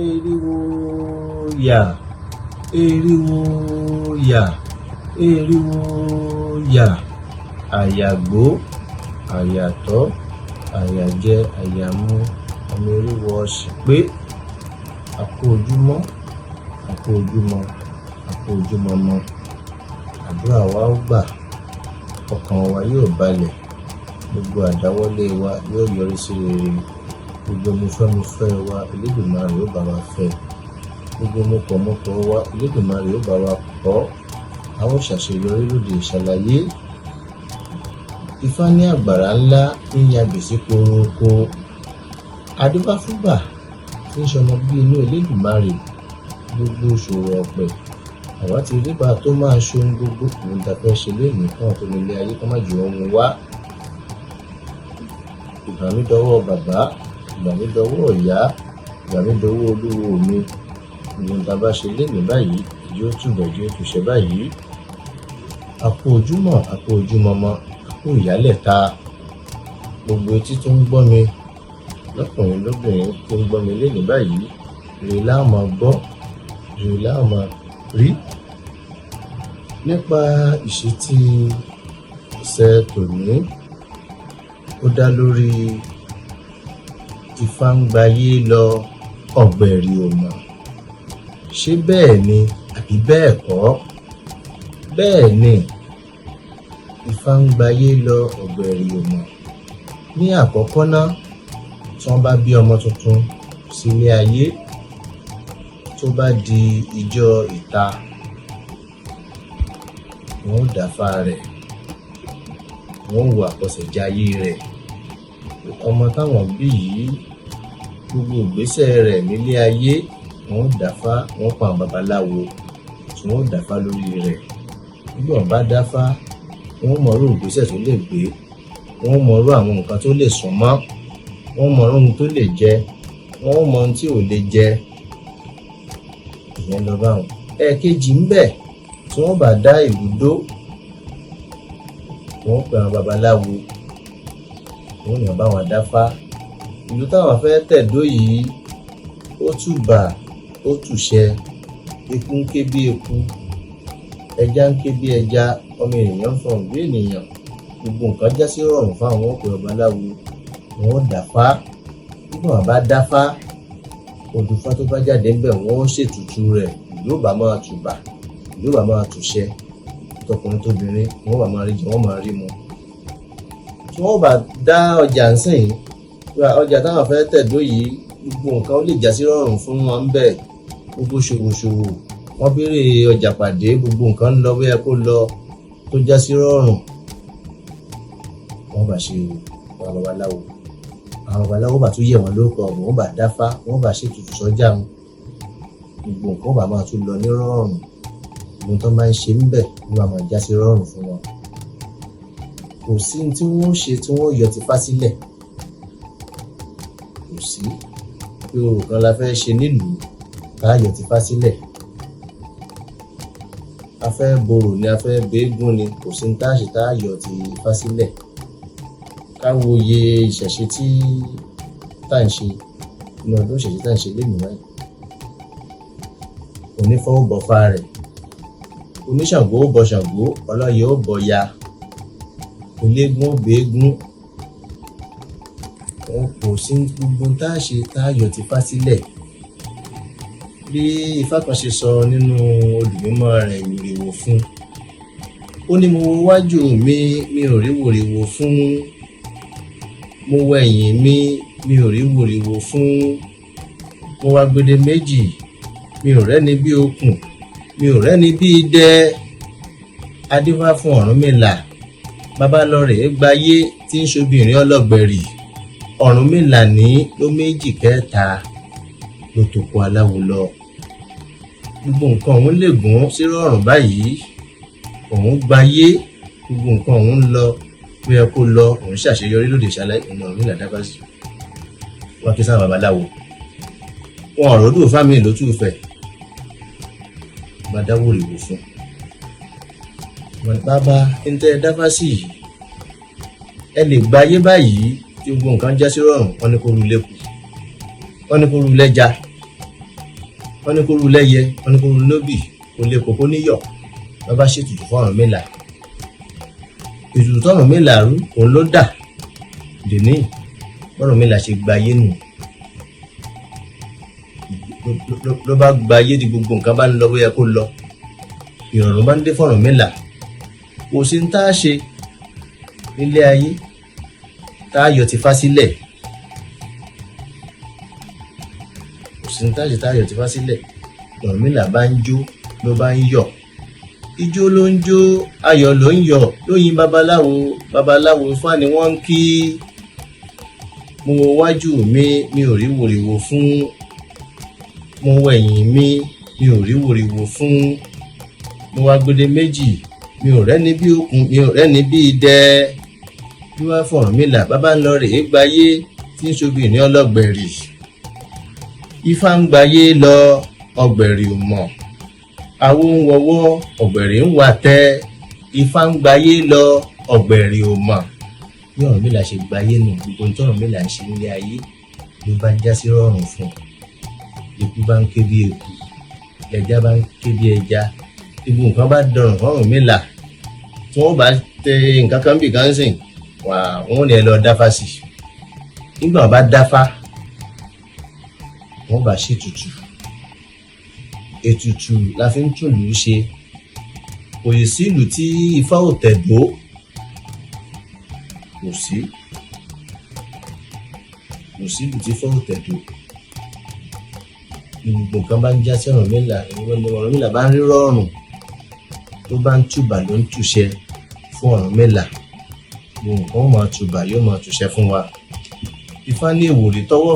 eriwo yà, eriwo yà, eriwo yà, àyàgbó, àyàtọ̀, àyàjẹ, àyàmu, ọmọ eriwo ọ̀sìn pé àkó ojúmọ́, àkó ojúmọ́, àkó ojúmọ́ mọ́. Àdúrà wa ó gbà, ọkàn wa yóò balẹ̀, gbogbo àdáwọ́lé wa yóò yọrí sí rere, gbogbo mufẹ́mufẹ́ wa Elédùmarè yóò bá wa fẹ́, gbogbo mọ̀pọ̀mọ̀pọ̀ wa Elédùmarè yóò bá wa pọ̀, a ó ṣàṣeyọrí lóde ìṣàlàyé. Ifá ní àgbàrá ńlá ń ya gbèsè koroko, adébáfúgbà tí ń ṣọmọ bí inú Elédùmarè, gbogbo ṣòro ọ̀pẹ àwa ti rí bá tó máa ṣohun gbogbo ohun tá a fẹ́ ṣe lónìí fún ọ̀tọ̀ nílé ayé kó má jù ohun wá. Ìgbà mi dọwọ́ bàbá, ìgbà mi dọwọ́ ìyá, ìgbà mi dọwọ́ olúwo mi, ohun tá a bá ṣe lénìí báyìí yóò túbọ̀ yóò túṣẹ báyìí. Àkó ojúmọ́, àkó ojúmọmọ, àkó ìyálẹ̀ta, gbogbo etí tó ń gbọ́ mi lọ́kùnrin lóbìnrin tó ń gbọ́ mi lénìí báyìí, rèé la máa gbọ́, rèé la máa rí. Nípa ìṣítí ọ̀sẹ̀ tòní, ó dá lórí Ifá ń gbayé lọ ọ̀gbẹ̀rì ò mọ̀. Ṣé bẹ́ẹ̀ ni àbí bẹ́ẹ̀ kọ́? Bẹ́ẹ̀ ni, Ifá ń gbayé lọ ọ̀gbẹ̀rì ò mọ̀. Ní àkọ́kọ́ náà, tí wọ́n bá bí ọmọ tuntun sílé ayé, tó bá di ijọ́ ìta, wọ́n ó dáfá rẹ̀, wọ́n ó wo àkọsẹ̀jayé rẹ̀. Ọmọ táwọn bí yìí, gbogbo ìgbésẹ̀ rẹ̀ nílé ayé, wọ́n ó dáfá, wọ́n pa àwọn babaláwo tí wọ́n ó dáfá lórí rẹ̀. Nígbà wọ́n bá dáfá, wọ́n ó mọrú ìgbésẹ̀ tó lè gbé, wọ́n ó mọrú àwọn nǹkan tó lè sún mọ́, wọ́n ó mọrú ohun tó lè jẹ, wọ́n ó mọ ohun tí ò lè jẹ. Ìyẹn lọ báwọn. Ẹ̀ẹ̀kejì ń bẹ, tí wọ́n bá dá ìlú dó, wọ́n pe àwọn babaláwo, wọ́n yàn bá wọn dáfá. Ìlú táwọn fẹ́ tẹ̀dó yìí, ó tùbà, ó tùṣẹ, eku ń ké bí eku, ẹja ń ké bí ẹja, ọmọ ènìyàn ń fọhùn bí ènìyàn. Gbogbo nǹkan já sí rọrùn fáwọn, wọ́n pe babaláwo, wọ́n dáfá. Nígbà wọ́n bá dáfá, òdùfá tó bá jáde ńbẹ̀, wọ́n ó ṣètùtù rẹ̀, ìlú ò bá máa tùbà, ìlú ò bá máa tùṣẹ, tọkùnrin tóbìnrin wọ́n bá máa rí jẹ, wọ́n máa rí mu. Tí wọ́n bá dá ọjà ń sìn, ọjà táwọn fẹ́ tẹ̀dó yìí, gbogbo nǹkan ó lè já sí rọrùn fún wọn ńbẹ̀, gbogbo ṣòwòṣòwò wọ́n béèrè ọjà pàdé, gbogbo nǹkan ń lọ bóyá kó lọ, tó já sí rọrùn. Wọ́n bá ṣe àwọn babaláwo, àwọn babaláwo bá tún yẹ̀ wọ́n lórúkọ, wọ́n bá dáfá, wọ́n bá ṣètùtù sọ́jà wọn, gbogbo nǹkan bá máa tún lọ ní rọrùn. Ohun tó máa ń ṣe ńbẹ̀ ló máa já sí rọrùn fún wọn. Kò sí ohun tí wọ́n ṣe tí wọ́n yọ tìfá sílẹ̀, kò sí pé orò kan la fẹ́ ṣe nílùú tá a yọ tìfá sílẹ̀. A fẹ́ borò ni, a fẹ́ béégún ni, kò sí ohun tá a ṣe tá a yọ tìfá sílẹ̀. Ká wo iye ìṣẹ̀ṣe tí tá à ń ṣe ní ọdún ìṣẹ̀ṣe tá à ń ṣe lénìí báyìí. Onífá ó bọfá rẹ̀, oníṣàngó ó bọ ṣàngó, ọlọ́yẹ ó bọ ya, eléégún ó béégún. Kò sí gbogbo tá a ṣe tá a yọ tìfá sílẹ̀. Bí Ifá kan ṣe sọ nínú odù mímọ́ rẹ̀ ìwòrìwò fún, ó ní mo wo wájú mi, mi ò rí wòrìwò fún, mo wo ẹ̀yìn mi, mi ò rí wòrìwò fún, mo wá gbede méjì, mi ò rẹ́ni bí okùn, mi ò rẹ́ni bí idẹ. Adífá fún Ọ̀rúnmìlà, babalọ́rẹ̀ gbayé tí ń ṣobìnrin ọlọ́gbẹ̀rì. Ọ̀rúnmìlà ní ló méjì kẹta ló tó kó aláwo lọ. Gbogbo nǹkan òun lè gún sí rọrùn báyìí, òun gbayé, gbogbo nǹkan òun ń lọ bí ẹ kó lọ, òun ṣàṣeyọrí lóde ìṣàlàyé. Ọ̀rúnmìlà dábà sí wọn kí sáwọn babaláwo, wọn ọ̀rọ̀ dùn fámì ló tún fẹ̀ bá dáwọ́ ìwò fún. Bàbá ń tẹ́ ẹ dáfá sí yìí, ẹ lè gbayé báyìí tí gbogbo nǹkan já sí rọrùn. Wọ́n ní kó ru lẹ́kù, wọ́n ní kó ru lẹ́ja, wọ́n ní kó rú lẹ́yẹ, wọ́n ní kó rú lóbì, kó lè kókó níyọ̀. Wọ́n bá ṣètùtù fún Ọ̀rúnmìlà. Ètùtù t'Ọ̀rúnmìlà rú òun ló dà dèní Ọ̀rúnmìlà ṣe gbayé nù. Ló bá gbayé di gbogbo nǹkan bá ń lọ bóyá kó lọ. Ìrọ̀rùn bá ń dé f'Ọ̀rúnmìlà. Kò sí ní tá a ṣe nílé ayé tá a yọ ti fá sílẹ̀. Kò sí ní tá a ṣe tá a yọ ti fá sílẹ̀. Ọ̀rúnmìlà bá ń jó ló bá ń yọ̀. Ijó ló ń jó, ayọ̀ ló ń yọ̀, ló yin babaláwo. Babaláwo Ifá ni wọ́n ń kí. Mo wo wájú mi ò rí wòrìwò fún. Mo wo ẹ̀yìn mi ò rí wòrìwò fún. Mo wá gbede méjì, mi ò rẹ́ni bí òkun, mi ò rẹ́ni bí idẹ. Bí wá f'Ọ̀rúnmìlà bàbá ń lọ rèé gbayé tí ń ṣobi ní ọlọ́gbẹ̀rì. Ifá ń gbayé lọ, ọ̀gbẹ̀rì ò mọ̀. Awo ń wọwọ́, ọ̀gbẹ̀rì ń wà tẹ́. Ifá ń gbayé lọ, ọ̀gbẹ̀rì ò mọ̀. Bí Ọ̀rúnmìlà ṣe gbayé nù, gbogbo ohun tí Ọ̀rúnmìlà ń ṣe nílé ayé ló bá já sí rọrùn fún un. Eku bá ń ké bí eku, ẹja bá ń ké bí ẹja. Gbogbo nǹkan bá dọrùn fún Ọ̀rúnmìlà. Tí wọ́n bá tẹ nǹkan kan bí kan sìn, wọ́n ní ẹ lọ dáfá sí i. Nígbà wọ́n bá dáfá, wọ́n bá ṣètùtù. Ètùtù la fi ń túlù ṣe. Kò yìí sí ìlú tí Ifá ò tẹ̀dó. Kò sí ìlú tí Ifá ò tẹ̀dó. Gbogbo nǹkan bá ń já sí Ọ̀rúnmìlà, Ọ̀rúnmìlà bá ń rí rọrùn. Tó bá ń túbà ló ń túṣẹ fún Ọ̀rúnmìlà. Gbogbo nǹkan ó máa túbà yóò máa túṣẹ fún wa. Ifá ní ìwòrì tọwọ́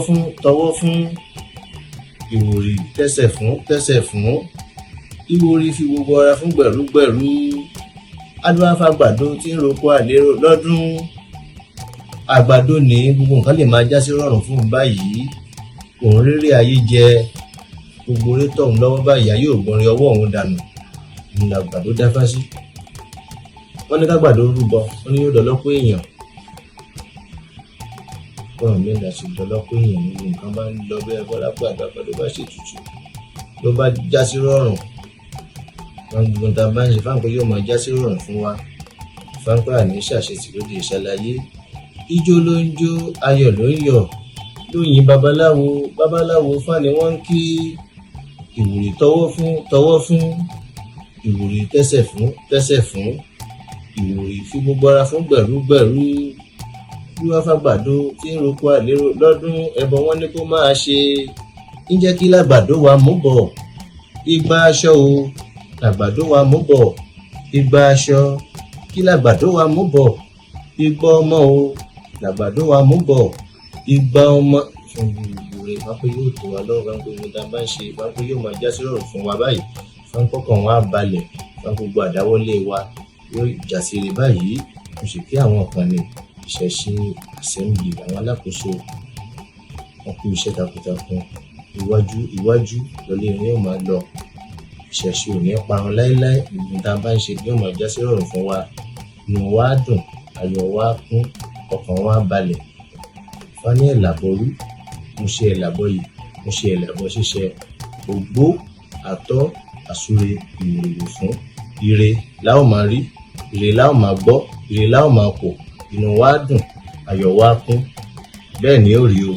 fún. Ìwòrì tẹ́sẹ̀ fún. Ìwòrì fi gbogbo ara fún gbẹ̀rúgbẹ̀rú. Adúá f'àgbàdo tí ń roko àlérò lọ́dún. Àgbàdo ní gbogbo nǹkan lè máa já sí rọrùn fún un báyìí. Òun réré ayé jẹ. Gbogbo orí tọ̀hún lọ́wọ́ báyìí ayé ò gbọ́nrin ọwọ́ òun dànù. Òun làgbàdo dáfá sí. Wọ́n ní kágbàdo rúbọ, wọ́n ní yóò dọlọ́pọ̀ èèyàn. Ọ̀rúnmìlà ṣe dọlọ́pọ̀ èèyàn nínú nǹkan bá ń lọ bẹ́ẹ̀ bọ́lá gbàgbà ló bá ṣètùtù. Ló bá já sí rọrùn. Wọ́n gbogbo ta bá ń ṣe fáńpẹ́ yóò máa já sí rọrùn fún wa. Fáńpẹ́ àní ṣàṣetì lóde ìṣàlàyé. Ijó ló ń jó, ayọ̀ ló ń yọ̀, ló yin babaláwo Ifá ni wọ́n ń kí. Ìwòrì tọwọ́ fún. Ìwòrì tẹ́sẹ̀ fún. Ìwòrì fi gbogbo ara fún gbẹ̀rúgbẹ̀rú. Bí wá f'àgbàdo tí ń roko àlérò lọ́dún, ẹbọ wọn ní kó máa ṣe. Ǹjẹ́ kí làgbàdo wa mú bọ̀? Igba aṣọ o, làgbàdo wa mú bọ̀. Igba aṣọ, kí làgbàdo wa mú bọ̀? Igba ọmọ o, làgbàdo wa mú bọ̀. Igba ọmọ. Fún gbogbo rẹ̀ wá pé yóò tó wa lọ́rùn, wá pé ohun tá a bá ń ṣe wá pé yóò máa já sí rọrùn fún wa báyìí. Fún kọ́kàn wa balẹ̀, fún gbogbo àdáwọ́lé wa yóò já sí rere báyìí. Mo sì kí àwọn kan ní ìṣẹ̀ṣe assembly àwọn alákòóso. Wọ́n kú iṣẹ́ takuntakun. Iwájú lọlé wọn yóò máa lọ. Ìṣẹ̀ṣe ò ní parun láéláé. Gbogbo tá a bá ń ṣe yóò máa já sí rọrùn fún wa. Inú wa dùn, ayọ̀ wa kún, ọkàn wa balẹ̀. Ifá ní ẹ̀làbọ̀rú, mo ṣe ẹ̀làbọ̀ yìí, mo ṣe ẹ̀làbọ̀ ṣíṣe. Ògbó, àtọ́, àsúre, ìwòrìwò fún. Ire la ó máa rí, ire la ó máa gbọ́, ire la ó máa kò. Inú wa dùn, ayọ̀ wa kún. Bẹ́ẹ̀ ni ó rí o.